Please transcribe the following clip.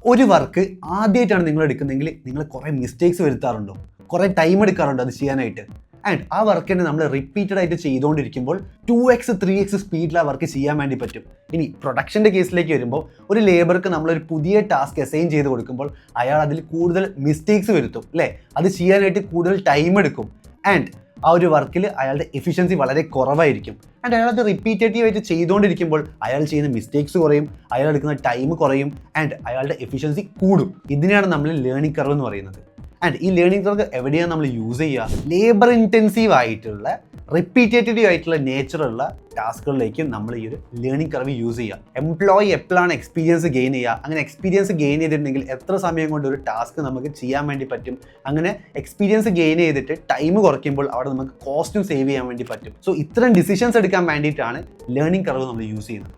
ഒരു വർക്ക് ആദ്യമായിട്ടാണ് നിങ്ങൾ എടുക്കുന്നതെങ്കിൽ നിങ്ങൾ കുറേ മിസ്റ്റേക്സ് വരുത്താറുണ്ടോ? കുറേ ടൈം എടുക്കാറുണ്ടോ അത് ചെയ്യാനായിട്ട്? ആൻഡ് ആ വർക്ക് തന്നെ നമ്മൾ റിപ്പീറ്റഡ് ആയിട്ട് ചെയ്തുകൊണ്ടിരിക്കുമ്പോൾ 2x 3x സ്പീഡിൽ ആ വർക്ക് ചെയ്യാൻ വേണ്ടി പറ്റും. ഇനി പ്രൊഡക്ഷൻ്റെ കേസിലേക്ക് വരുമ്പോൾ ഒരു ലേബർക്ക് നമ്മളൊരു പുതിയ ടാസ്ക് അസൈൻ ചെയ്ത് കൊടുക്കുമ്പോൾ അയാൾ അതിൽ കൂടുതൽ മിസ്റ്റേക്സ് വരുത്തും അല്ലേ? അത് ചെയ്യാനായിട്ട് കൂടുതൽ ടൈം എടുക്കും. ആൻഡ് ആ ഒരു വർക്കിൽ അയാളുടെ എഫിഷ്യൻസി വളരെ കുറവായിരിക്കും. ആൻഡ് അയാൾ അത് റിപ്പീറ്റേറ്റീവ് ആയിട്ട് ചെയ്തുകൊണ്ടിരിക്കുമ്പോൾ അയാൾ ചെയ്യുന്ന മിസ്റ്റേക്സ് കുറയും, അയാൾ എടുക്കുന്ന ടൈം കുറയും, ആൻഡ് അയാളുടെ എഫിഷ്യൻസി കൂടും. ഇതിനെയാണ് നമ്മൾ ലേണിംഗ് കർവ് എന്ന് പറയുന്നത്. ആൻഡ് ഈ ലേണിംഗ് കർവ് എവിടെയാണ് നമ്മൾ യൂസ് ചെയ്യുക? ലേബർ ഇൻറ്റൻസീവ് ആയിട്ടുള്ള റിപ്പീറ്റേറ്റീവ് ആയിട്ടുള്ള നേച്ചറുള്ള ടാസ്കുകളിലേക്കും നമ്മൾ ഈ ഒരു ലേണിംഗ് കർവ് യൂസ് ചെയ്യുക. എംപ്ലോയി എപ്പോഴാണ് എക്സ്പീരിയൻസ് ഗെയിൻ ചെയ്യുക? അങ്ങനെ എക്സ്പീരിയൻസ് ഗെയിൻ ചെയ്തിട്ടുണ്ടെങ്കിൽ എത്ര സമയം കൊണ്ട് ഒരു ടാസ്ക് നമുക്ക് ചെയ്യാൻ വേണ്ടി പറ്റും? അങ്ങനെ എക്സ്പീരിയൻസ് ഗെയിൻ ചെയ്തിട്ട് ടൈം കുറയ്ക്കുമ്പോൾ അവിടെ നമുക്ക് കോസ്റ്റും സേവ് ചെയ്യാൻ വേണ്ടി പറ്റും. സോ ഇത്തരം ഡിസിഷൻസ് എടുക്കാൻ വേണ്ടിയിട്ടാണ് ലേണിംഗ് കർവ് നമ്മൾ യൂസ് ചെയ്യുന്നത്.